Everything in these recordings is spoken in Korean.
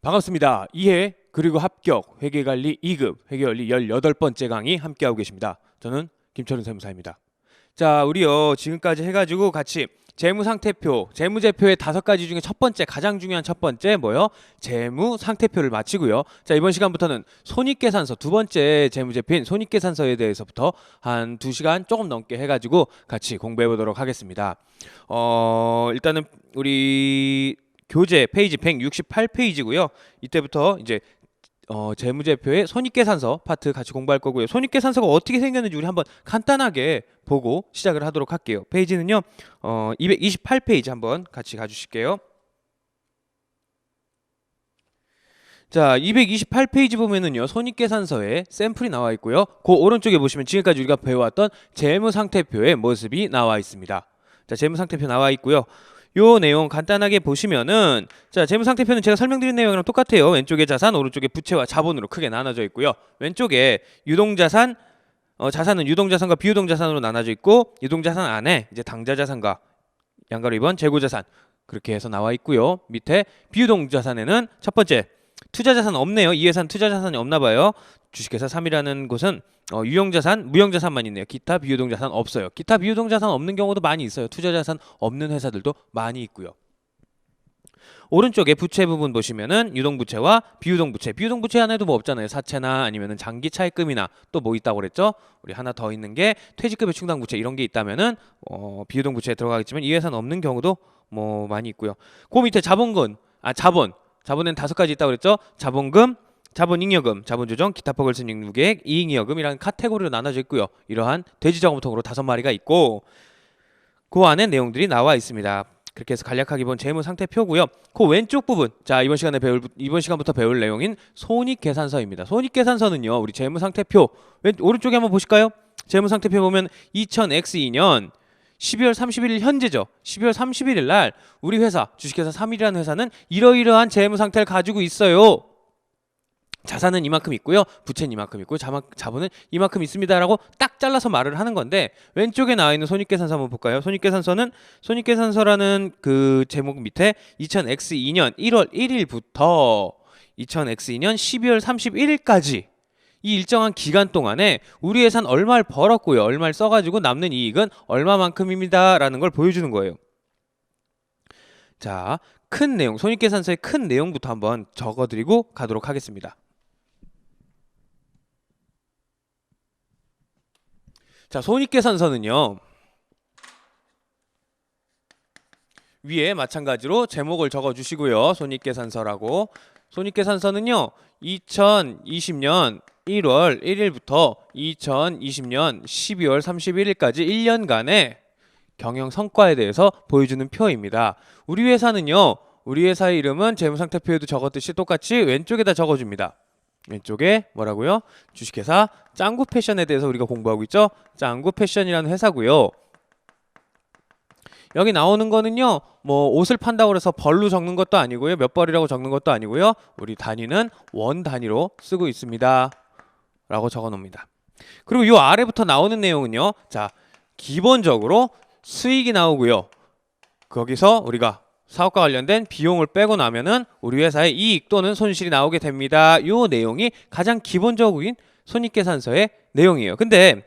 반갑습니다. 이해 그리고 합격 회계관리 2급 회계관리 18번째 강의 함께하고 계십니다. 저는 김철은 세무사입니다. 자, 우리요 지금까지 해가지고 같이 재무상태표, 재무제표의 5가지 중에 첫 번째, 가장 중요한 첫 번째 뭐요? 재무상태표를 마치고요. 자, 이번 시간부터는 손익계산서, 두 번째 재무제표인 손익계산서에 대해서부터 한 2시간 조금 넘게 해가지고 같이 공부해 보도록 하겠습니다. 일단은 우리 교재 페이지 168페이지고요. 이때부터 이제 재무제표의 손익계산서 파트 같이 공부할 거고요. 손익계산서가 어떻게 생겼는지 우리 한번 간단하게 보고 시작을 하도록 할게요. 페이지는요. 228페이지 한번 같이 가주실게요. 자, 228페이지 보면은요. 손익계산서에 샘플이 나와 있고요. 그 오른쪽에 보시면 지금까지 우리가 배워왔던 재무상태표의 모습이 나와 있습니다. 자, 재무상태표 나와 있고요. 요 내용 간단하게 보시면은, 자, 재무상태표는 제가 설명드린 내용이랑 똑같아요. 왼쪽에 자산, 오른쪽에 부채와 자본으로 크게 나눠져 있고요. 왼쪽에 유동자산, 자산은 유동자산과 비유동자산으로 나눠져 있고, 유동자산 안에 이제 당좌자산과 양가로 2번 재고자산 그렇게 해서 나와 있고요. 밑에 비유동자산에는 첫 번째 투자자산 없네요. 이 회사는 투자자산이 없나 봐요. 주식회사 3이라는 곳은 유형자산, 무형자산만 있네요. 기타 비유동자산 없어요. 기타 비유동자산 없는 경우도 많이 있어요. 투자자산 없는 회사들도 많이 있고요. 오른쪽에 부채 부분 보시면은 유동부채와 비유동부채. 비유동부채 안에도 뭐 없잖아요. 사채나 아니면은 장기 차입금이나 또 뭐 있다고 그랬죠? 우리 하나 더 있는 게 퇴직급여 충당부채 이런 게 있다면은 비유동부채에 들어가겠지만 이 회사는 없는 경우도 뭐 많이 있고요. 그 밑에 자본금, 자본은 5가지 있다고 그랬죠? 자본금, 자본잉여금, 자본조정, 기타 포괄손익무계획, 이익잉여금이라는 카테고리로 나눠져 있고요. 이러한 돼지저금통으로 5마리가 있고 그 안에 내용들이 나와 있습니다. 그렇게 해서 간략하게 본 재무상태표고요. 그 왼쪽 부분, 자, 이번 시간부터 배울 내용인 손익계산서입니다. 손익계산서는요, 우리 재무상태표 오른쪽에 한번 보실까요? 재무상태표 보면 2000X2년 12월 31일 현재죠. 12월 31일 날 우리 회사, 주식회사 3일이라는 회사는 이러이러한 재무상태를 가지고 있어요. 자산은 이만큼 있고요. 부채는 이만큼 있고요. 자본은 이만큼 있습니다라고 딱 잘라서 말을 하는 건데 왼쪽에 나와 있는 손익계산서 한번 볼까요? 손익계산서라는 그 제목 밑에 2000X2년 1월 1일부터 2000X2년 12월 31일까지 이 일정한 기간 동안에 우리 회사는 얼마를 벌었고요. 얼마를 써가지고 남는 이익은 얼마만큼입니다. 라는 걸 보여주는 거예요. 자, 큰 내용, 손익계산서의 큰 내용부터 한번 적어드리고 가도록 하겠습니다. 자, 손익계산서는요. 위에 마찬가지로 제목을 적어주시고요. 손익계산서라고. 손익계산서는요. 2020년 1월 1일부터 2020년 12월 31일까지 1년간의 경영 성과에 대해서 보여주는 표입니다. 우리 회사는요. 우리 회사의 이름은 재무상태표에도 적었듯이 똑같이 왼쪽에다 적어줍니다. 왼쪽에 뭐라고요? 주식회사 짱구패션에 대해서 우리가 공부하고 있죠. 짱구패션이라는 회사고요. 여기 나오는 거는요. 뭐 옷을 판다고 해서 벌로 적는 것도 아니고요. 몇 벌이라고 적는 것도 아니고요. 우리 단위는 원 단위로 쓰고 있습니다. 라고 적어 놓습니다. 그리고 이 아래부터 나오는 내용은요. 자, 기본적으로 수익이 나오고요. 거기서 우리가 사업과 관련된 비용을 빼고 나면은 우리 회사의 이익 또는 손실이 나오게 됩니다. 이 내용이 가장 기본적인 손익계산서의 내용이에요. 근데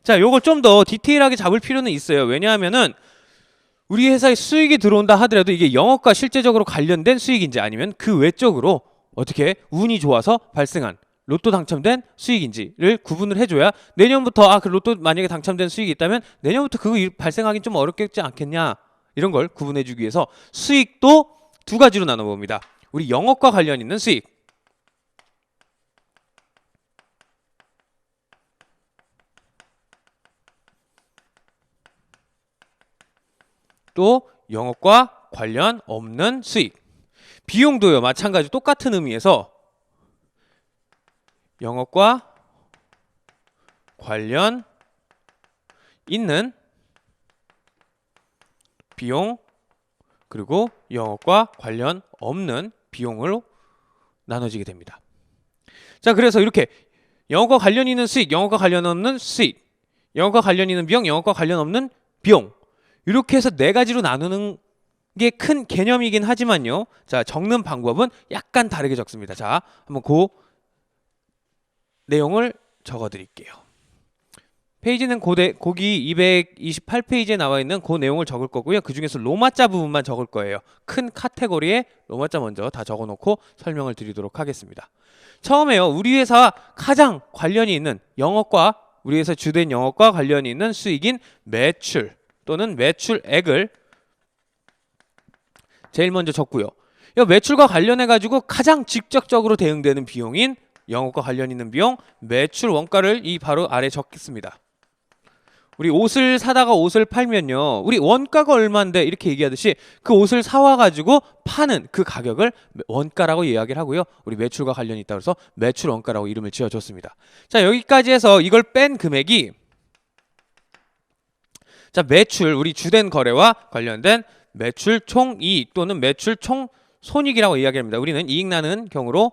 자, 요걸 좀 더 디테일하게 잡을 필요는 있어요. 왜냐하면은 우리 회사에 수익이 들어온다 하더라도 이게 영업과 실제적으로 관련된 수익인지 아니면 그 외적으로 어떻게 운이 좋아서 발생한 로또 당첨된 수익인지를 구분을 해줘야 내년부터 그 로또 만약에 당첨된 수익이 있다면 내년부터 그거 발생하긴 좀 어렵겠지 않겠냐 이런 걸 구분해주기 위해서 수익도 2가지로 나눠봅니다. 우리 영업과 관련 있는 수익, 또 영업과 관련 없는 수익. 비용도요, 마찬가지 똑같은 의미에서 영업과 관련 있는 비용 그리고 영업과 관련 없는 비용으로 나눠지게 됩니다. 자, 그래서 이렇게 영업과 관련 있는 수익, 영업과 관련 없는 수익, 영업과 관련 있는 비용, 영업과 관련 없는 비용 이렇게 해서 4가지로 나누는 이게 큰 개념이긴 하지만요. 자, 적는 방법은 약간 다르게 적습니다. 자, 한번 그 내용을 적어 드릴게요. 페이지는 고기 228페이지에 나와 있는 그 내용을 적을 거고요. 그 중에서 로마자 부분만 적을 거예요. 큰 카테고리에 로마자 먼저 다 적어 놓고 설명을 드리도록 하겠습니다. 처음에요. 우리 회사 가장 관련이 있는 영업과 우리 회사 주된 영업과 관련이 있는 수익인 매출 또는 매출액을 제일 먼저 적고요. 이 매출과 관련해 가지고 가장 직접적으로 대응되는 비용인 영업과 관련 있는 비용 매출 원가를 이 바로 아래 적겠습니다. 우리 옷을 사다가 옷을 팔면요, 우리 원가가 얼마인데 이렇게 얘기하듯이 그 옷을 사와 가지고 파는 그 가격을 원가라고 이야기를 하고요. 우리 매출과 관련이 있다고 해서 매출 원가라고 이름을 지어줬습니다. 자, 여기까지 해서 이걸 뺀 금액이, 자, 매출, 우리 주된 거래와 관련된 매출 총이익 또는 매출 총손익이라고 이야기합니다. 우리는 이익 나는 경우로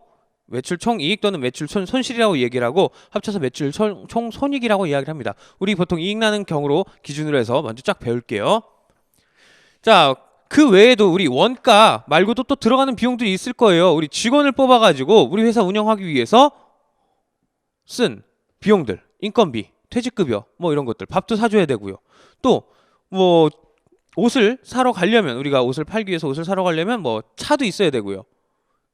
매출 총이익 또는 매출 손실이라고 얘기를 하고 합쳐서 매출 총손익이라고 이야기를 합니다. 우리 보통 이익 나는 경우로 기준으로 해서 먼저 쫙 배울게요. 자, 그 외에도 우리 원가 말고도 또 들어가는 비용들이 있을 거예요. 우리 직원을 뽑아가지고 우리 회사 운영하기 위해서 쓴 비용들, 인건비, 퇴직급여 뭐 이런 것들, 밥도 사줘야 되고요. 또 뭐 옷을 사러 가려면, 우리가 옷을 팔기 위해서 옷을 사러 가려면 뭐 차도 있어야 되고요.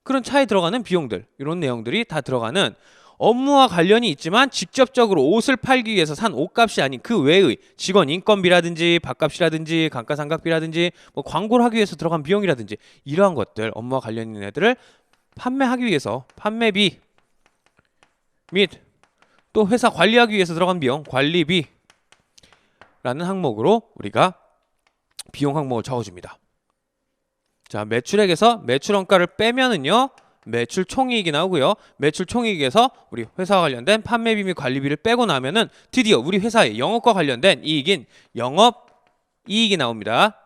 그런 차에 들어가는 비용들, 이런 내용들이 다 들어가는 업무와 관련이 있지만 직접적으로 옷을 팔기 위해서 산 옷값이 아닌 그 외의 직원 인건비라든지 밥값이라든지 감가상각비라든지 뭐 광고를 하기 위해서 들어간 비용이라든지 이러한 것들, 업무와 관련 있는 애들을 판매하기 위해서 판매비 및 또 회사 관리하기 위해서 들어간 비용, 관리비라는 항목으로 우리가 비용 항목을 적어줍니다. 자, 매출액에서 매출 원가를 빼면은요, 매출 총이익이 나오고요. 매출 총이익에서 우리 회사와 관련된 판매비 및 관리비를 빼고 나면은 드디어 우리 회사의 영업과 관련된 이익인 영업이익이 나옵니다.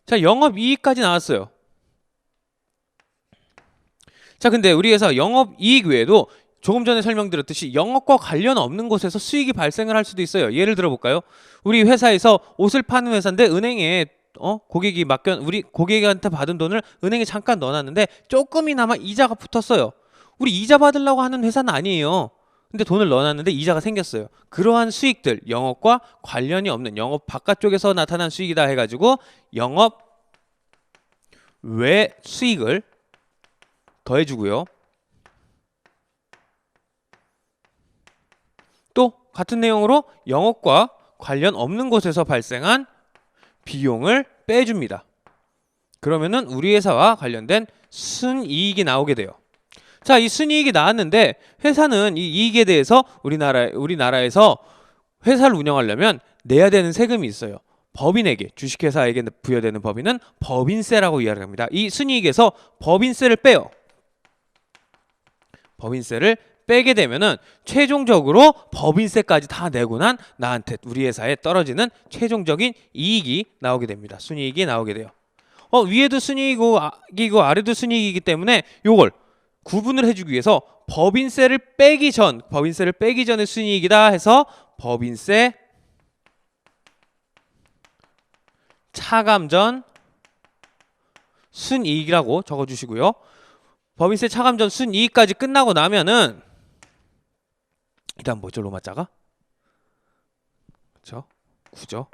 자, 영업이익까지 나왔어요. 자, 근데 우리 회사 영업이익 외에도 조금 전에 설명드렸듯이 영업과 관련 없는 곳에서 수익이 발생을 할 수도 있어요. 예를 들어 볼까요? 우리 회사에서 옷을 파는 회사인데 은행에 고객이 우리 고객한테 받은 돈을 은행에 잠깐 넣어놨는데 조금이나마 이자가 붙었어요. 우리 이자 받으려고 하는 회사는 아니에요. 근데 돈을 넣어놨는데 이자가 생겼어요. 그러한 수익들, 영업과 관련이 없는 영업 바깥쪽에서 나타난 수익이다 해가지고 영업 외 수익을 더해주고요. 또 같은 내용으로 영업과 관련 없는 곳에서 발생한 비용을 빼줍니다. 그러면은 우리 회사와 관련된 순이익이 나오게 돼요. 자, 이 순이익이 나왔는데 회사는 이 이익에 대해서 우리나라에서 회사를 운영하려면 내야 되는 세금이 있어요. 법인에게, 주식회사에게 부여되는 법인은 법인세라고 이야기합니다. 이 순이익에서 법인세를 빼요. 법인세를 빼게 되면은 최종적으로 법인세까지 다 내고 난 나한테, 우리 회사에 떨어지는 최종적인 이익이 나오게 됩니다. 순이익이 나오게 돼요. 위에도 순이익이고 아래도 순이익이기 때문에 요걸 구분을 해주기 위해서 법인세를 빼기 전의 순이익이다 해서 법인세 차감 전 순이익이라고 적어주시고요. 법인세 차감 전 순이익까지 끝나고 나면은 일단 뭐죠, 로마자가? 그렇죠? 9죠.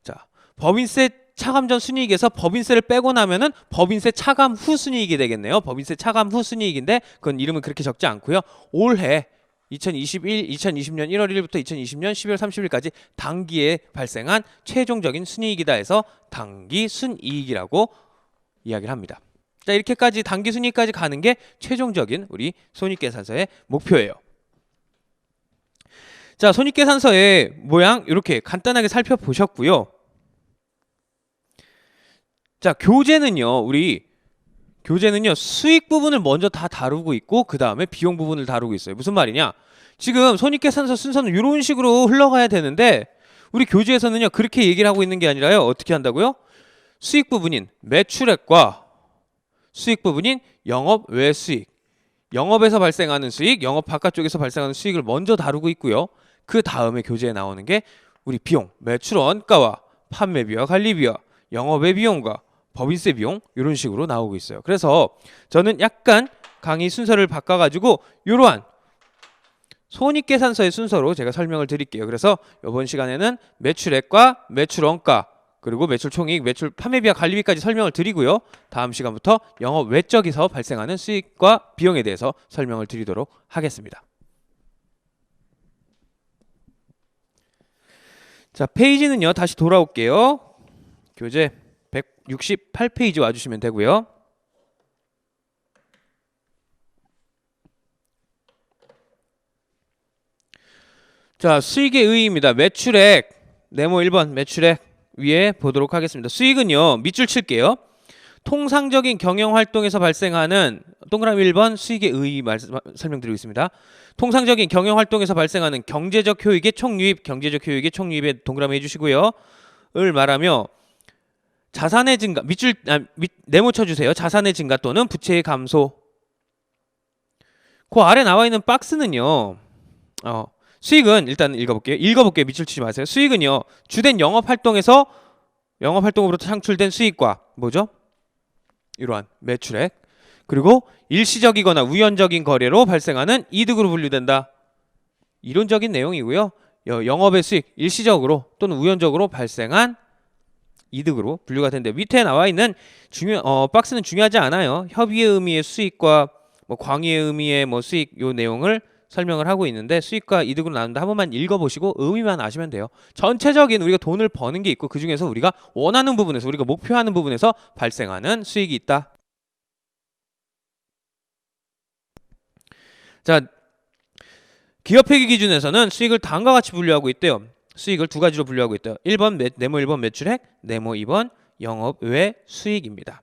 자, 법인세 차감 전 순이익에서 법인세를 빼고 나면은 법인세 차감 후 순이익이 되겠네요. 법인세 차감 후 순이익인데 그건 이름은 그렇게 적지 않고요. 올해 2020년 1월 1일부터 2020년 12월 30일까지 당기에 발생한 최종적인 순이익이다 해서 당기 순이익이라고 이야기를 합니다. 자, 이렇게까지 당기 순이익까지 가는 게 최종적인 우리 손익계산서의 목표예요. 자, 손익계산서의 모양 이렇게 간단하게 살펴보셨고요. 자, 교재는요 수익 부분을 먼저 다 다루고 있고 그 다음에 비용 부분을 다루고 있어요. 무슨 말이냐? 지금 손익계산서 순서는 이런 식으로 흘러가야 되는데 우리 교재에서는요 그렇게 얘기를 하고 있는 게 아니라요, 어떻게 한다고요? 수익 부분인 매출액과 수익 부분인 영업 외 수익, 영업에서 발생하는 수익, 영업 바깥쪽에서 발생하는 수익을 먼저 다루고 있고요. 그 다음에 교재에 나오는 게 우리 비용, 매출 원가와 판매비와 관리비와 영업의 비용과 법인세 비용 이런 식으로 나오고 있어요. 그래서 저는 약간 강의 순서를 바꿔가지고 이러한 손익계산서의 순서로 제가 설명을 드릴게요. 그래서 이번 시간에는 매출액과 매출원가 그리고 매출총익, 매출 판매비와 관리비까지 설명을 드리고요. 다음 시간부터 영업 외적에서 발생하는 수익과 비용에 대해서 설명을 드리도록 하겠습니다. 자, 페이지는요. 다시 돌아올게요. 교재 168페이지 와주시면 되고요. 자, 수익의 의의입니다. 매출액, 네모 1번 매출액 위에 보도록 하겠습니다. 수익은요. 밑줄 칠게요. 통상적인 경영활동에서 발생하는 동그라미 1번 수익의 의의 설명드리고 있습니다. 통상적인 경영활동에서 발생하는 경제적 효익의 총유입, 경제적 효익의 총유입에 동그라미 해주시고요. 을 말하며 자산의 증가, 네모 쳐주세요. 자산의 증가 또는 부채의 감소. 그 아래 나와 있는 박스는요. 수익은 일단 읽어볼게요. 밑줄 치지 마세요. 수익은요. 주된 영업활동으로부터 창출된 수익과 뭐죠? 이러한 매출액 그리고 일시적이거나 우연적인 거래로 발생하는 이득으로 분류된다. 이론적인 내용이고요. 영업의 수익, 일시적으로 또는 우연적으로 발생한 이득으로 분류가 되는데 밑에 나와 있는 박스는 중요하지 않아요. 협의의 의미의 수익과 광의의 의미의 수익 요 내용을 설명을 하고 있는데 수익과 이득으로 나눈다. 한 번만 읽어보시고 의미만 아시면 돼요. 전체적인 우리가 돈을 버는 게 있고 그 중에서 우리가 원하는 부분에서 우리가 목표하는 부분에서 발생하는 수익이 있다. 자, 기업회계 기준에서는 수익을 다음과 같이 분류하고 있대요. 수익을 두 가지로 분류하고 있대요. 1번 네모 1번 매출액, 네모 2번 영업외 수익입니다.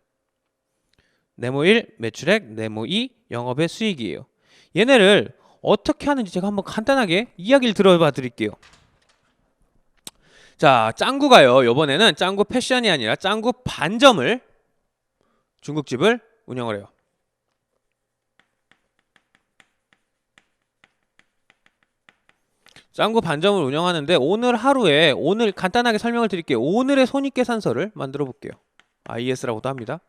네모 1 매출액, 네모 2 영업외 수익이에요. 얘네를 어떻게 하는지 제가 한번 간단하게 이야기를 들어봐 드릴게요. 자, 짱구가요. 이번에는 짱구 패션이 아니라 짱구 반점을 중국집을 운영을 해요. 짱구 반점을 운영하는데 오늘 간단하게 설명을 드릴게요. 오늘의 손익계산서를 만들어 볼게요. IS라고도 합니다.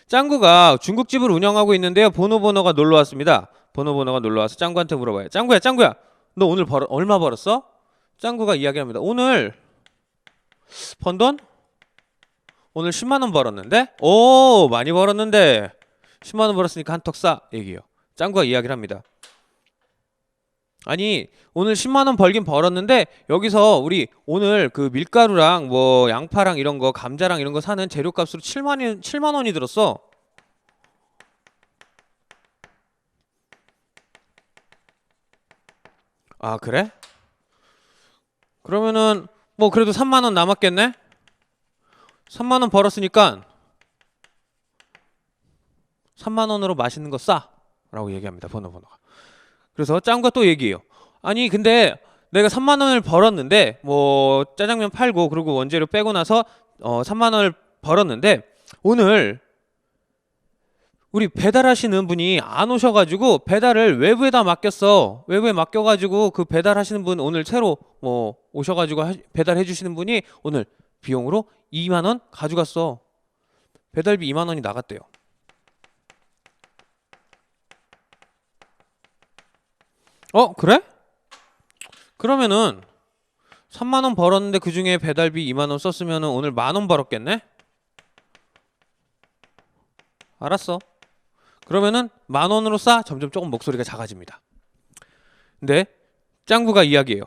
짱구가 중국집을 운영하고 있는데요. 번호가 놀러 왔습니다. 번호가 놀러 와서 짱구한테 물어봐요. 짱구야, 너 오늘 얼마 벌었어? 짱구가 이야기합니다. 오늘 번 돈? 오늘 10만 원 벌었는데? 오, 많이 벌었는데 10만 원 벌었으니까 한턱 쏴. 얘기해요. 짱구가 이야기를 합니다. 아니, 오늘 10만 원 벌긴 벌었는데 여기서 우리 오늘 그 밀가루랑 양파랑 이런 거, 감자랑 이런 거 사는 재료값으로 7만 원이 들었어. 아, 그래? 그러면은 그래도 3만 원 남았겠네? 3만 원 벌었으니까 3만 원으로 맛있는 거 싸! 라고 얘기합니다. 번호가. 그래서 짱구가 또 얘기해요. 아니, 근데 내가 3만 원을 벌었는데 짜장면 팔고 그리고 원재료 빼고 나서 3만 원을 벌었는데 오늘 우리 배달하시는 분이 안 오셔가지고 배달을 외부에다 맡겼어. 외부에 맡겨가지고 그 배달하시는 분 오늘 새로 오셔가지고 배달해 주시는 분이 오늘 비용으로 2만 원 가져갔어. 배달비 2만 원이 나갔대요. 그래? 그러면은 3만 원 벌었는데 그 중에 배달비 2만 원 썼으면 오늘 만 원 벌었겠네? 알았어. 그러면은 만 원으로 싸? 점점 조금 목소리가 작아집니다. 근데 짱구가 이야기해요.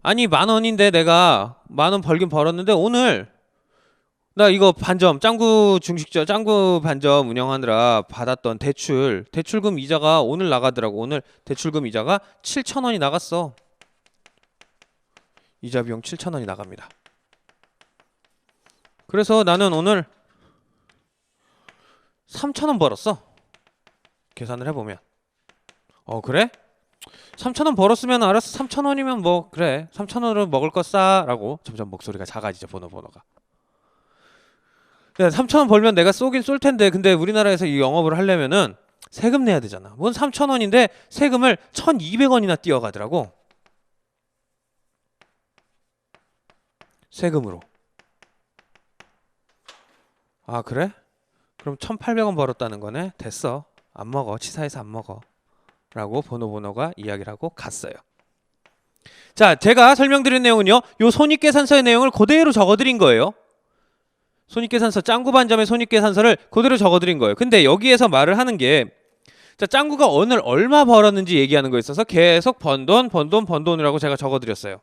아니, 만 원인데 내가 만 원 벌긴 벌었는데 오늘 나 이거 짱구 반점 운영하느라 받았던 대출금 이자가 오늘 나가더라고. 오늘 대출금 이자가 7,000원이 나갔어. 이자 비용 7,000원이 나갑니다. 그래서 나는 오늘 3,000원 벌었어. 계산을 해보면. 그래? 3,000원 벌었으면 알았어. 3,000원이면 그래. 3,000원으로 먹을 거 싸. 라고 점점 목소리가 작아지죠. 번호가. 3,000원 벌면 내가 쏘긴 쏠 텐데 근데 우리나라에서 이 영업을 하려면은 세금 내야 되잖아. 뭔 3,000원인데 세금을 1,200원이나 띄어가더라고. 세금으로. 아, 그래? 그럼 1,800원 벌었다는 거네. 됐어. 안 먹어. 치사해서 안 먹어. 라고 번호가 이야기를 하고 갔어요. 자, 제가 설명드린 내용은요, 요 손익계산서의 내용을 그대로 적어드린 거예요. 손익계산서, 짱구 반점의 손익계산서를 그대로 적어드린 거예요. 근데 여기에서 말을 하는 게, 자, 짱구가 오늘 얼마 벌었는지 얘기하는 거에 있어서 계속 번 돈이라고 제가 적어드렸어요.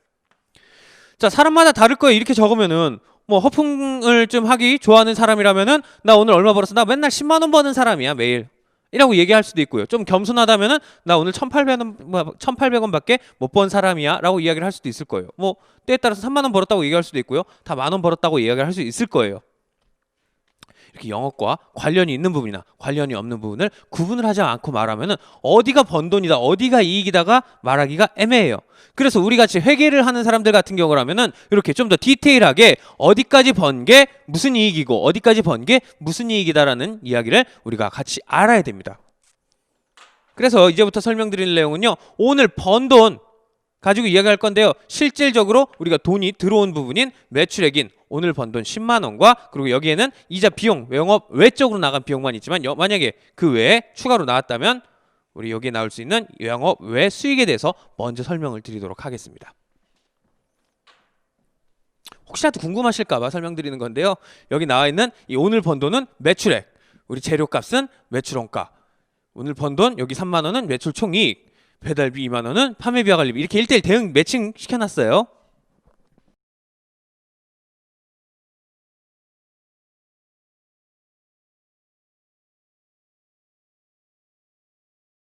자, 사람마다 다를 거예요. 이렇게 적으면은 뭐 허풍을 좀 하기 좋아하는 사람이라면은 나 오늘 얼마 벌었어? 나 맨날 10만 원 버는 사람이야, 매일. 이라고 얘기할 수도 있고요. 좀 겸손하다면은 나 오늘 1,800원밖에 못 번 사람이야 라고 이야기를 할 수도 있을 거예요. 뭐 때에 따라서 3만 원 벌었다고 얘기할 수도 있고요. 다 10,000원 벌었다고 이야기를 할 수 있을 거예요. 이렇게 영업과 관련이 있는 부분이나 관련이 없는 부분을 구분을 하지 않고 말하면은 어디가 번 돈이다, 어디가 이익이다가 말하기가 애매해요. 그래서 우리 같이 회계를 하는 사람들 같은 경우라면은 이렇게 좀 더 디테일하게 어디까지 번 게 무슨 이익이고 어디까지 번 게 무슨 이익이다라는 이야기를 우리가 같이 알아야 됩니다. 그래서 이제부터 설명드릴 내용은요, 오늘 번 돈 가지고 이야기할 건데요, 실질적으로 우리가 돈이 들어온 부분인 매출액인 오늘 번 돈 10만 원과 그리고 여기에는 이자 비용, 영업 외적으로 나간 비용만 있지만 만약에 그 외에 추가로 나왔다면 우리 여기에 나올 수 있는 영업 외 수익에 대해서 먼저 설명을 드리도록 하겠습니다. 혹시라도 궁금하실까봐 설명드리는 건데요, 여기 나와 있는 이 오늘 번 돈은 매출액, 우리 재료값은 매출원가, 오늘 번 돈 여기 3만 원은 매출 총이익, 배달비 2만 원은 판매비와 관리비, 이렇게 1:1 대응 매칭 시켜놨어요.